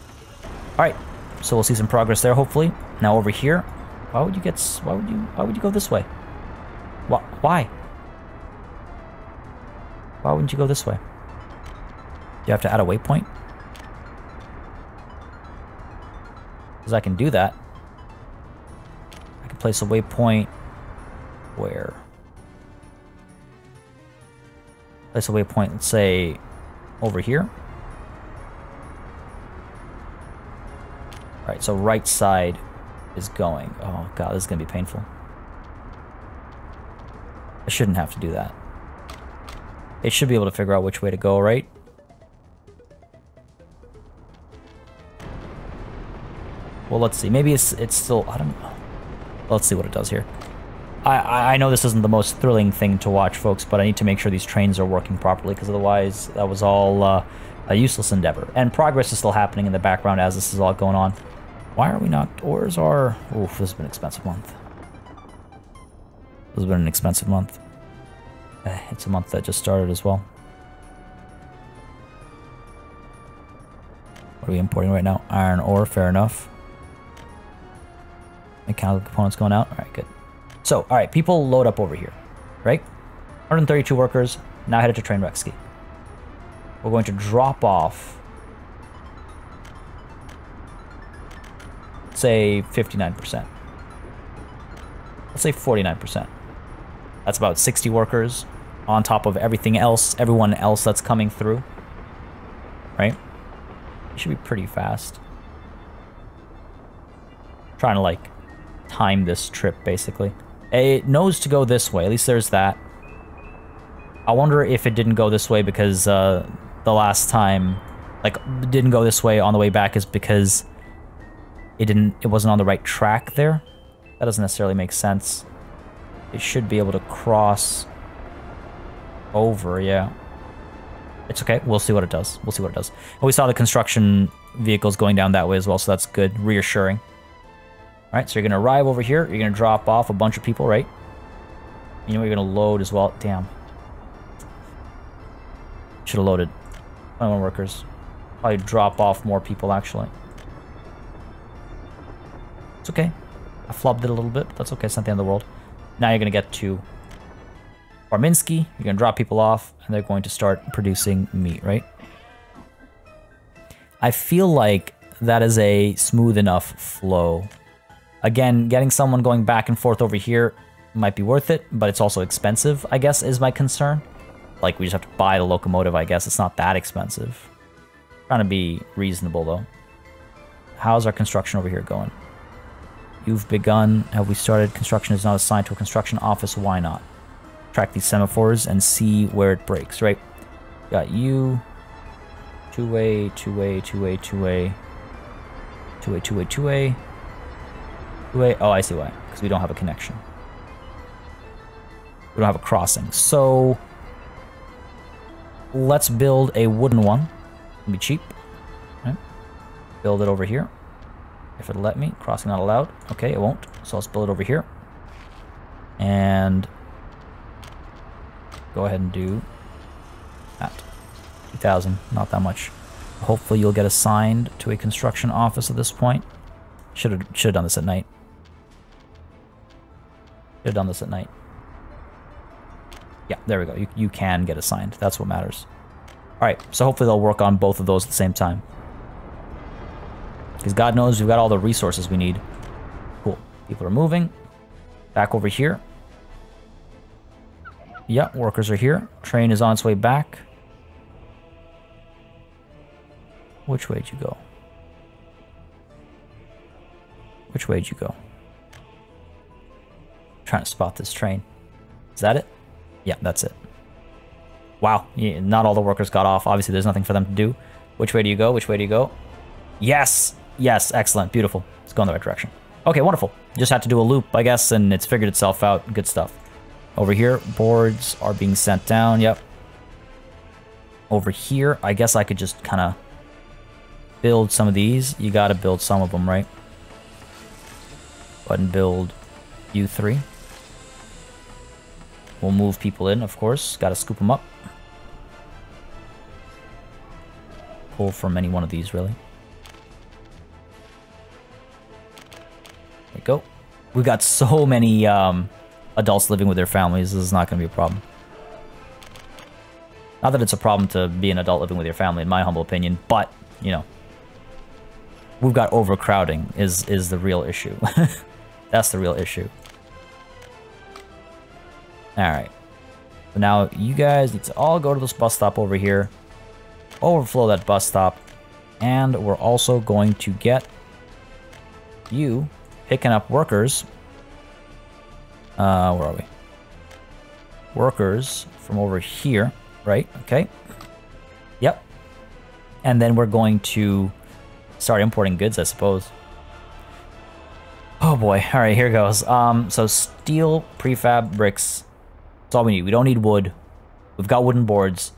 All right. So we'll see some progress there, hopefully. Now over here, why would you go this way? Why? Why wouldn't you go this way? Do you have to add a waypoint? Because I can do that. I can place a waypoint where? Place a waypoint, let's say, over here. Alright, so right side is going. Oh god, this is going to be painful. I shouldn't have to do that. It should be able to figure out which way to go, right? Well, let's see. Maybe it's still... I don't know. Let's see what it does here. I know this isn't the most thrilling thing to watch, folks, but I need to make sure these trains are working properly, because otherwise that was all a useless endeavor. And progress is still happening in the background as this is all going on. Why are we not... Where's our... Oof, this has been an expensive month. This has been an expensive month. It's a month that just started as well. What are we importing right now? Iron ore, fair enough. Mechanical components going out. Alright, good. So, alright, people load up over here, right? 132 workers, now headed to train Rexkey. We're going to drop off, say 59%. Let's say 49%. That's about 60 workers on top of everything else, everyone else that's coming through, right? It should be pretty fast. Trying to like time this trip basically. It knows to go this way, at least there's that. I wonder if it didn't go this way because the last time, like, didn't go this way on the way back is because it wasn't on the right track there. That doesn't necessarily make sense. It should be able to cross over, yeah. It's okay, we'll see what it does. We'll see what it does. And we saw the construction vehicles going down that way as well, so that's good, reassuring. Alright, so you're going to arrive over here, you're going to drop off a bunch of people, right? You know, you're going to load as well. Damn. Should have loaded 21 workers. Probably drop off more people, actually. It's okay. I flubbed it a little bit, but that's okay, it's not the end of the world. Now you're going to get to Warminski, you're going to drop people off, and they're going to start producing meat, right? I feel like that is a smooth enough flow. Again, getting someone going back and forth over here might be worth it, but it's also expensive, I guess, is my concern. Like, we just have to buy the locomotive, I guess. It's not that expensive. Trying to be reasonable, though. How's our construction over here going? You've begun. Have we started? Construction is not assigned to a construction office. Why not? Track these semaphores and see where it breaks, right? Got you. Two-way, two-way, two-way, two-way. Two-way, two-way, two-way. Two-way. Oh, I see why. Because we don't have a connection. We don't have a crossing. So, let's build a wooden one. It'll be cheap. Right? Build it over here. If it'll let me. Crossing not allowed. Okay, it won't. So let's build it over here. And go ahead and do that. 2,000. Not that much. Hopefully you'll get assigned to a construction office at this point. Should have done this at night. Should have done this at night. Yeah, there we go. You can get assigned. That's what matters. Alright, so hopefully they'll work on both of those at the same time. Because God knows we've got all the resources we need. Cool. People are moving. Back over here. Yeah, workers are here. Train is on its way back. Which way did you go? Which way did you go? Trying to spot this train. Is that it? Yeah, that's it. Wow, yeah, not all the workers got off. Obviously, there's nothing for them to do. Which way do you go? Which way do you go? Yes! Yes, excellent, beautiful. Let's go in the right direction. Okay, wonderful. Just had to do a loop, I guess, and it's figured itself out. Good stuff. Over here, boards are being sent down. Yep. Over here, I guess I could just kind of build some of these. You got to build some of them, right? Go ahead and build you 3. We'll move people in, of course. Got to scoop them up. Pull from any one of these, really. There we go. We've got so many adults living with their families. This is not going to be a problem. Not that it's a problem to be an adult living with your family, in my humble opinion, but, you know, we've got overcrowding is the real issue. That's the real issue. Alright. So now you guys need to all go to this bus stop over here. Overflow that bus stop. And we're also going to get you picking up workers. Where are we? Workers from over here. Right? Okay. Yep. And then we're going to start importing goods, I suppose. Oh boy. Alright, here goes. So steel, prefab, bricks. That's all we need. We don't need wood. We've got wooden boards.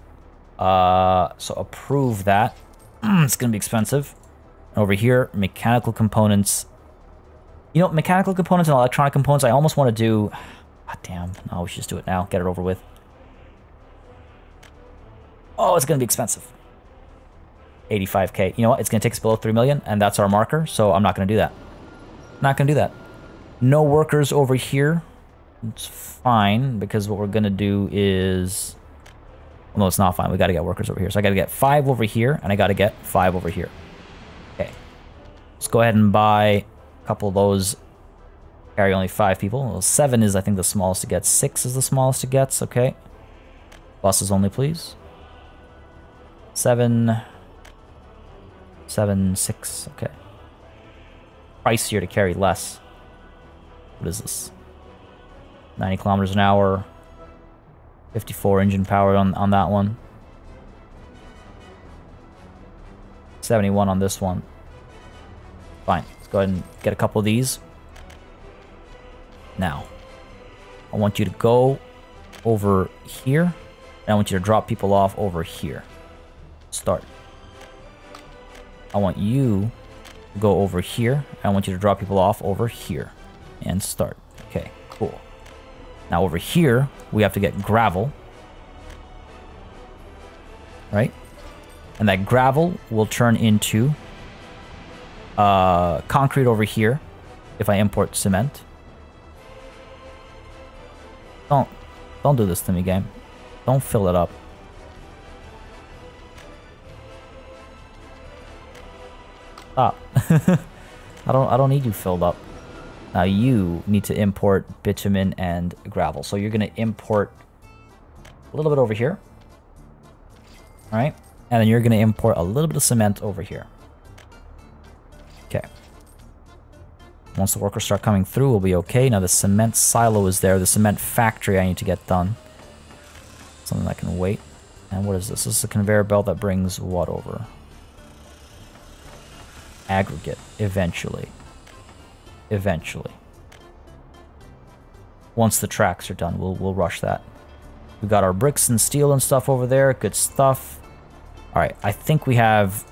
So approve that. It's gonna be expensive. Over here, mechanical components. You know, mechanical components and electronic components, I almost want to do... God damn. No, we should just do it now. Get it over with. Oh, it's gonna be expensive. 85k. You know what? It's gonna take us below 3 million, and that's our marker, so I'm not gonna do that. Not gonna do that. No workers over here. It's fine, because what we're gonna do is... Well, no, it's not fine. We gotta get workers over here. So I gotta get 5 over here, and I gotta get 5 over here. Okay. Let's go ahead and buy a couple of those. Carry only 5 people. Well, 7 is, I think, the smallest it gets. 6 is the smallest it gets. Okay. Buses only, please. 7, 6. Okay. Pricier to carry less. What is this? 90 kilometers an hour. 54 engine power on that one. 71 on this one. Fine. Let's go ahead and get a couple of these. Now, I want you to go over here. And I want you to drop people off over here. Start. I want you to go over here. I want you to drop people off over here. And start. Okay, cool. Now over here, we have to get gravel. Right? And that gravel will turn into concrete over here if I import cement. Don't do this to me, game. Don't fill it up. Stop. I don't need you filled up. Now you need to import bitumen and gravel. So you're going to import a little bit over here. All right? And then you're going to import a little bit of cement over here. Okay. Once the workers start coming through, we'll be okay. Now the cement silo is there. The cement factory I need to get done. Something that can wait. And what is this? This is a conveyor belt that brings what over? Aggregate. Eventually. Eventually. Once the tracks are done, we'll rush that. We got our bricks and steel and stuff over there. Good stuff. Alright, I think we have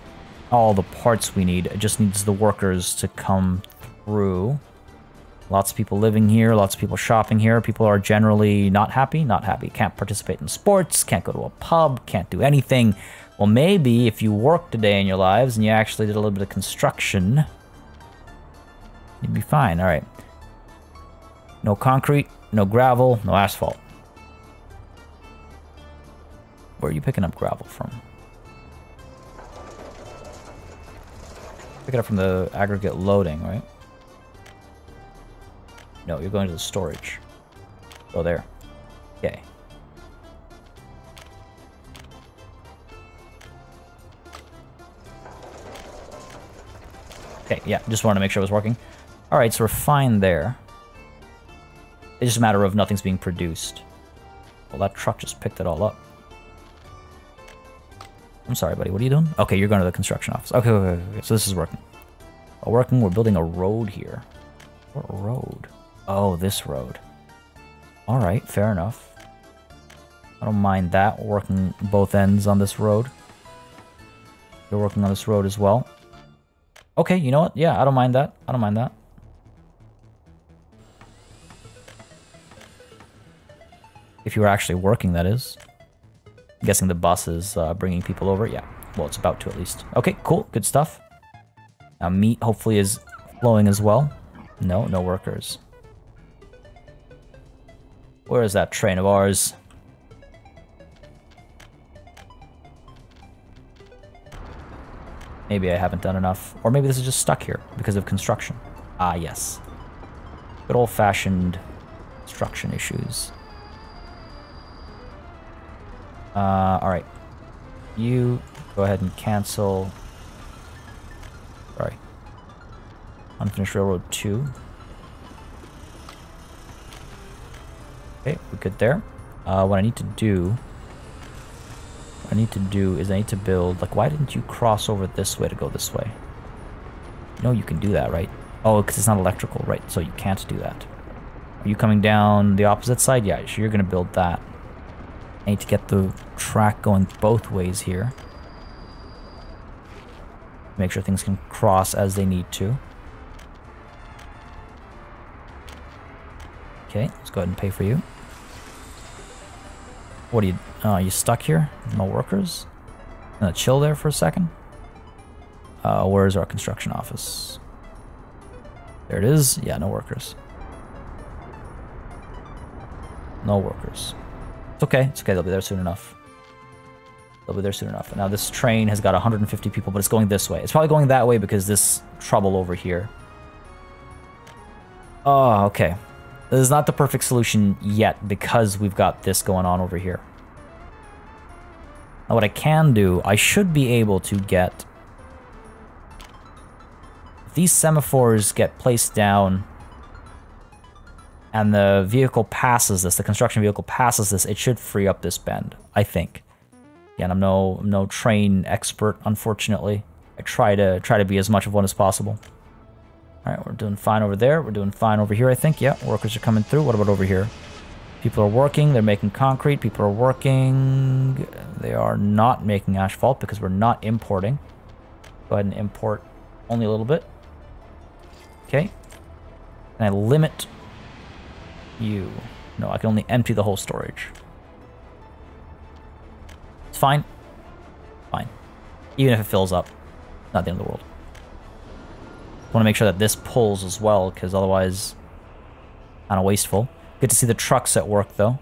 all the parts we need. It just needs the workers to come through. Lots of people living here, lots of people shopping here. People are generally not happy. Not happy. Can't participate in sports, can't go to a pub, can't do anything. Well, maybe if you worked a day in your lives and you actually did a little bit of construction, you'd be fine. All right. No concrete, no gravel, no asphalt. Where are you picking up gravel from? Pick it up from the aggregate loading, right? No, you're going to the storage. Go there. Okay. Okay, yeah, just wanted to make sure it was working. Alright, so we're fine there. It's just a matter of nothing's being produced. Well, that truck just picked it all up. I'm sorry, buddy. What are you doing? Okay, you're going to the construction office. Okay, okay. So this is working. Working. We're building a road here. What road? Oh, this road. Alright, fair enough. I don't mind that. Working both ends on this road. You're working on this road as well. Okay, you know what? Yeah, I don't mind that. I don't mind that. If you were actually working, that is. I'm guessing the bus is bringing people over. Yeah, well, it's about to at least. Okay, cool. Good stuff. Now, meat hopefully is flowing as well. No, no workers. Where is that train of ours? Maybe I haven't done enough. Or maybe this is just stuck here because of construction. Ah, yes. Good old-fashioned construction issues. Alright. You go ahead and cancel. Sorry. Unfinished Railroad 2. Okay, we're good there. What I need to do is I need to build, like, why didn't you cross over this way to go this way? You know you can do that, right? Oh, because it's not electrical, right? So you can't do that. Are you coming down the opposite side? Yeah, so you're going to build that. I need to get the track going both ways here. Make sure things can cross as they need to. Okay, let's go ahead and pay for you. What are you stuck here? No workers? Gonna chill there for a second? Where's our construction office? There it is. Yeah, no workers. No workers. It's okay. It's okay. They'll be there soon enough. They'll be there soon enough. Now this train has got 150 people, but it's going this way. It's probably going that way because this trouble over here. Oh, okay. This is not the perfect solution yet because we've got this going on over here. Now what I can do, I should be able to get... If these semaphores get placed down and the vehicle passes this, the construction vehicle passes this, it should free up this bend, I think. Again, I'm no train expert, unfortunately. I try to be as much of one as possible. Alright, we're doing fine over there. We're doing fine over here, I think. Yeah, workers are coming through. What about over here? People are working. They're making concrete. People are working. They are not making asphalt because we're not importing. Go ahead and import only a little bit. Okay. And I limit you. No, I can only empty the whole storage. It's fine. Fine. Even if it fills up. Not the end of the world. Want to make sure that this pulls as well, because otherwise, kind of wasteful. Good to see the trucks at work, though.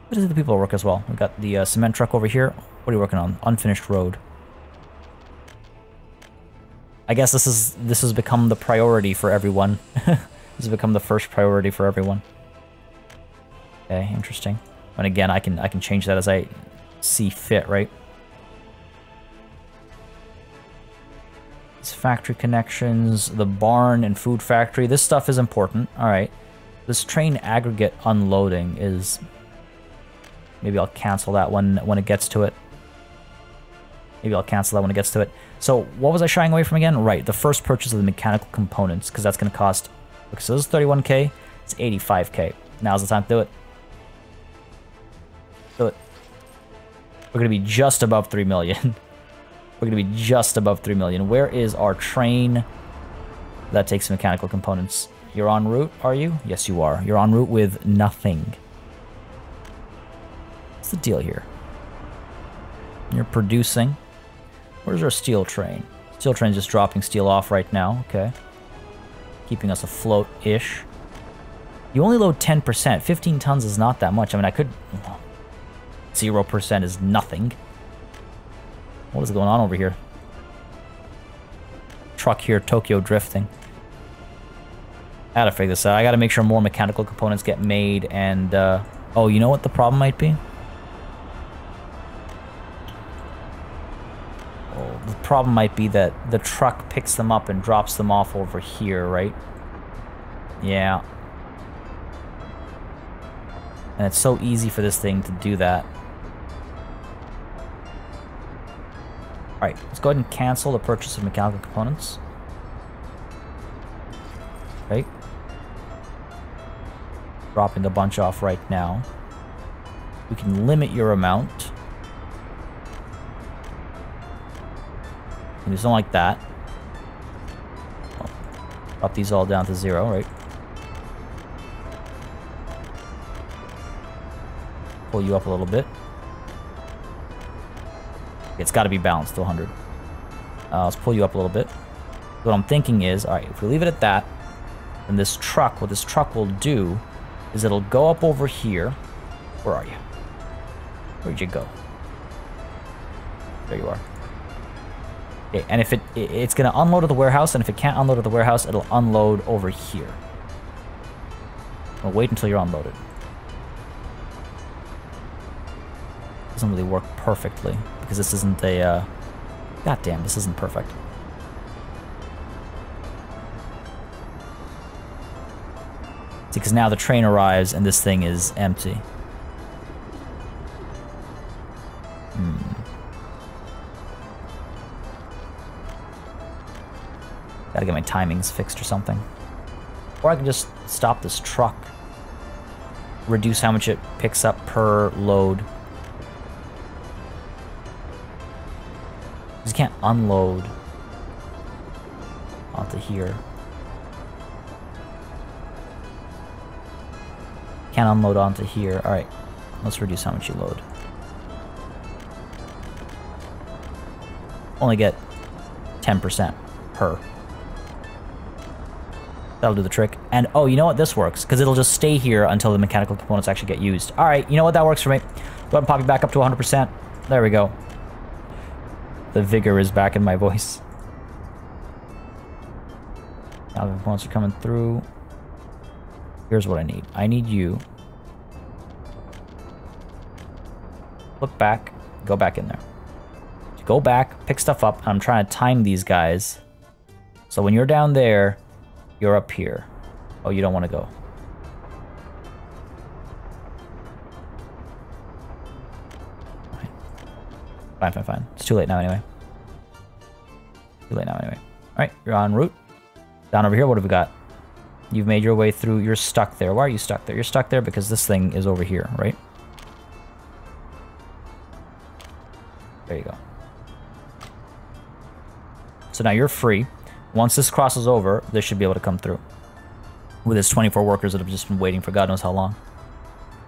Good to see the people at work as well. We've got the cement truck over here. What are you working on? Unfinished road. I guess this has become the priority for everyone. This has become the first priority for everyone. Okay, interesting. And again, I can change that as I see fit, right? Factory connections, the barn and food factory. This stuff is important. All right. This train aggregate unloading is... Maybe I'll cancel that when it gets to it. Maybe I'll cancel that when it gets to it. So what was I shying away from again? Right, the first purchase of the mechanical components, because that's going to cost... Okay, so this is 31k. It's 85k. Now's the time to do it. Do it. We're going to be just above 3 million. We're going to be just above 3 million. Where is our train that takes mechanical components? You're en route, are you? Yes, you are. You're en route with nothing. What's the deal here? You're producing. Where's our steel train? Steel train's just dropping steel off right now. Okay. Keeping us afloat-ish. You only load 10%. 15 tons is not that much. I mean, I could... 0% is nothing. What is going on over here? Truck here, Tokyo drifting. I gotta figure this out. I gotta make sure more mechanical components get made and, oh, you know what the problem might be? Oh, the problem might be that the truck picks them up and drops them off over here, right? Yeah. And it's so easy for this thing to do that. Alright, let's go ahead and cancel the purchase of mechanical components. Right? Dropping a bunch off right now. We can limit your amount. And do something like that. Well, drop these all down to 0, right? Pull you up a little bit. It's got to be balanced to 100. Let's pull you up a little bit. What I'm thinking is, alright, if we leave it at that, then this truck, what this truck will do is it'll go up over here. Where are you? Where'd you go? There you are. Okay, and if it's going to unload at the warehouse, and if it can't unload at the warehouse, it'll unload over here. I'll wait until you're unloaded. Doesn't really work perfectly because this isn't a goddamn, this isn't perfect. See, because now the train arrives and this thing is empty. Gotta get my timings fixed or something. Or I can just stop this truck. Reduce how much it picks up per load. You can't unload onto here. Can't unload onto here. Alright, let's reduce how much you load. Only get 10% per. That'll do the trick. And, oh, you know what? This works, because it'll just stay here until the mechanical components actually get used. Alright, you know what? That works for me. Go ahead and pop you back up to 100%. There we go. The vigor is back in my voice. Now the components are coming through. Here's what I need. I need you. Look back. Go back in there. Go back, pick stuff up. I'm trying to time these guys. So when you're down there, you're up here. Oh, you don't want to go. Fine, fine, fine. It's too late now anyway. Too late now anyway. Alright, you're en route. Down over here, what have we got? You've made your way through. You're stuck there. Why are you stuck there? You're stuck there because this thing is over here, right? There you go. So now you're free. Once this crosses over, this should be able to come through. With its 24 workers that have just been waiting for God knows how long.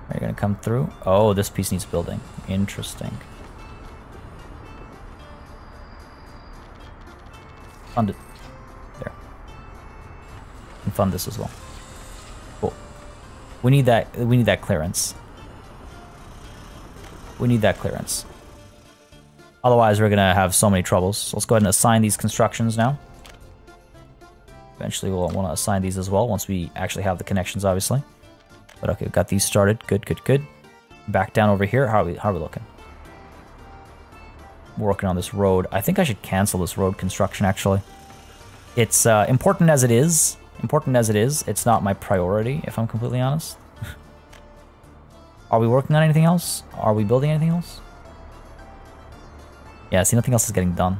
Are you going to come through? Oh, this piece needs building. Interesting. Fund it. There. And fund this as well. Cool. We need that clearance. We need that clearance. Otherwise, we're going to have so many troubles. So let's go ahead and assign these constructions now. Eventually, we'll want to assign these as well once we actually have the connections, obviously. But okay, we've got these started. Good, good, good. Back down over here. How are we looking? We're working on this road. I think I should cancel this road construction, actually. It's important as it is. It's not my priority, if I'm completely honest. Are we working on anything else? Are we building anything else? Yeah, see, nothing else is getting done.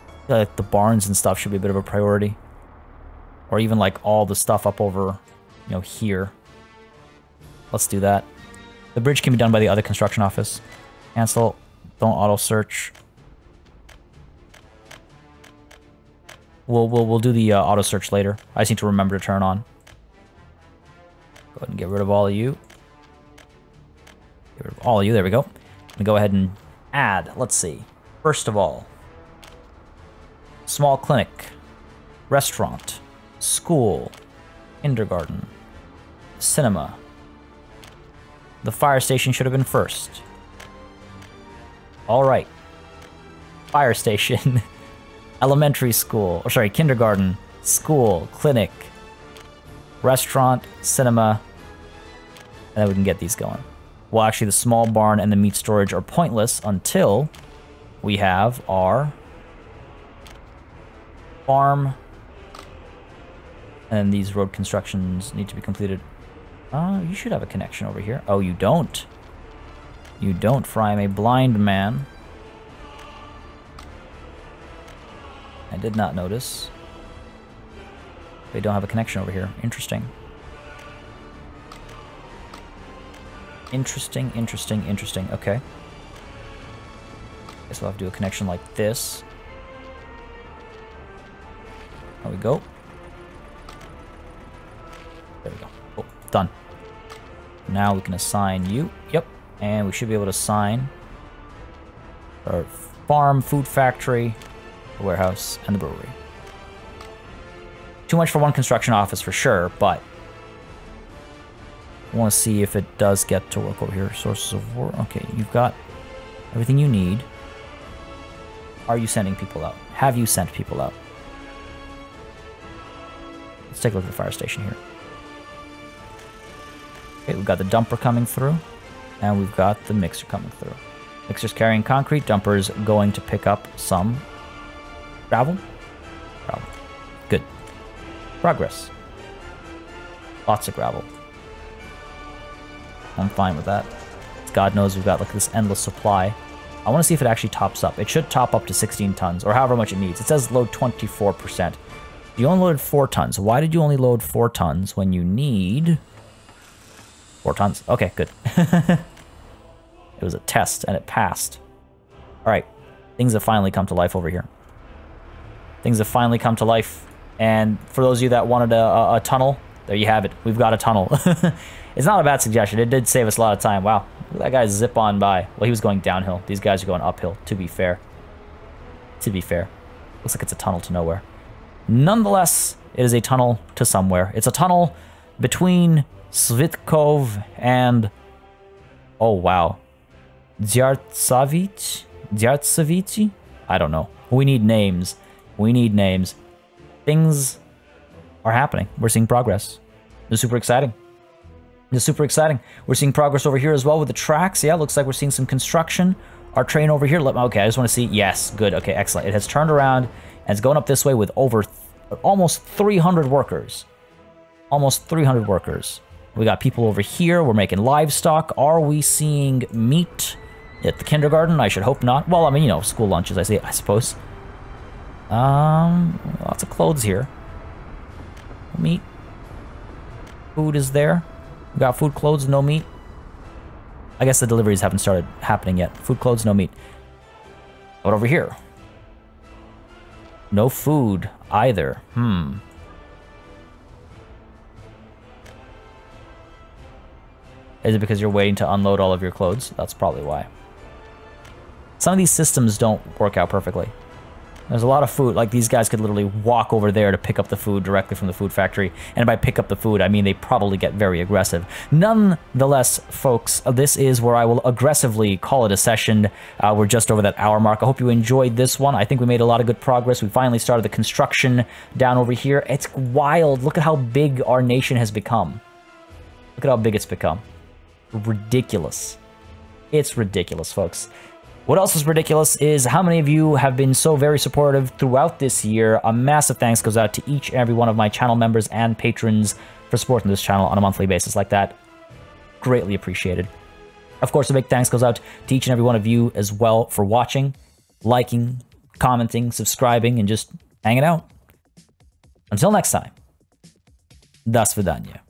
I feel like the barns and stuff should be a bit of a priority. Or even like all the stuff up over, you know, here. Let's do that. The bridge can be done by the other construction office. Cancel. Don't auto search. We'll do the auto search later. I just need to remember to turn on. Go ahead and get rid of all of you. Get rid of all of you. There we go. I'm gonna go ahead and add. Let's see. First of all, small clinic, restaurant, school, kindergarten, cinema. The fire station should have been first. All right. Fire station, elementary school, or sorry, kindergarten, school, clinic, restaurant, cinema, and then we can get these going. Well, actually, the small barn and the meat storage are pointless until we have our farm. And these road constructions need to be completed. You should have a connection over here. Oh, you don't. You don't, for I am a blind man. I did not notice. They don't have a connection over here. Interesting. Interesting, interesting, interesting. Okay. Guess we'll have to do a connection like this. There we go. There we go. Oh, done. Now we can assign you. Yep. And we should be able to assign our farm, food factory, the warehouse, and the brewery. Too much for one construction office for sure, but I want to see if it does get to work over here. Sources of work. Okay, you've got everything you need. Are you sending people out? Have you sent people out? Let's take a look at the fire station here. Okay, we've got the dumper coming through, and we've got the mixer coming through. Mixer's carrying concrete, dumper's going to pick up some gravel. Gravel. Good. Progress. Lots of gravel. I'm fine with that. God knows we've got like this endless supply. I want to see if it actually tops up. It should top up to 16 tons, or however much it needs. It says load 24%. You only loaded 4 tons. Why did you only load 4 tons when you need 4 tons? Okay, good. It was a test, and it passed. All right. Things have finally come to life over here. Things have finally come to life. And for those of you that wanted a tunnel, there you have it. We've got a tunnel. It's not a bad suggestion. It did save us a lot of time. Wow. Look at that guy zip on by. Well, he was going downhill. These guys are going uphill, to be fair. To be fair. Looks like it's a tunnel to nowhere. Nonetheless, it is a tunnel to somewhere. It's a tunnel between Svitkov and... Oh, wow. Dyartsevici? I don't know. We need names. We need names. Things are happening. We're seeing progress. It's super exciting. It's super exciting. We're seeing progress over here as well with the tracks. Yeah, looks like we're seeing some construction. Our train over here. Okay, I just want to see. Yes, good. Okay, excellent. It has turned around and it's going up this way with over almost 300 workers. Almost 300 workers. We got people over here. We're making livestock. Are we seeing meat at the kindergarten? I should hope not. Well, I mean, you know, school lunches, I suppose. Lots of clothes here. Meat. Food is there. We got food, clothes, no meat. I guess the deliveries haven't started happening yet. Food, clothes, no meat. What over here? No food either. Is it because you're waiting to unload all of your clothes? That's probably why. Some of these systems don't work out perfectly. There's a lot of food. Like, these guys could literally walk over there to pick up the food directly from the food factory. And by pick up the food, I mean they probably get very aggressive. Nonetheless, folks, this is where I will aggressively call it a session. We're just over that hour mark. I hope you enjoyed this one. I think we made a lot of good progress. We finally started the construction down over here. It's wild. Look at how big our nation has become. Look at how big it's become. Ridiculous. It's ridiculous, folks. What else is ridiculous is how many of you have been so very supportive throughout this year. A massive thanks goes out to each and every one of my channel members and patrons for supporting this channel on a monthly basis like that. Greatly appreciated. Of course, a big thanks goes out to each and every one of you as well for watching, liking, commenting, subscribing, and just hanging out. Until next time, до свидания.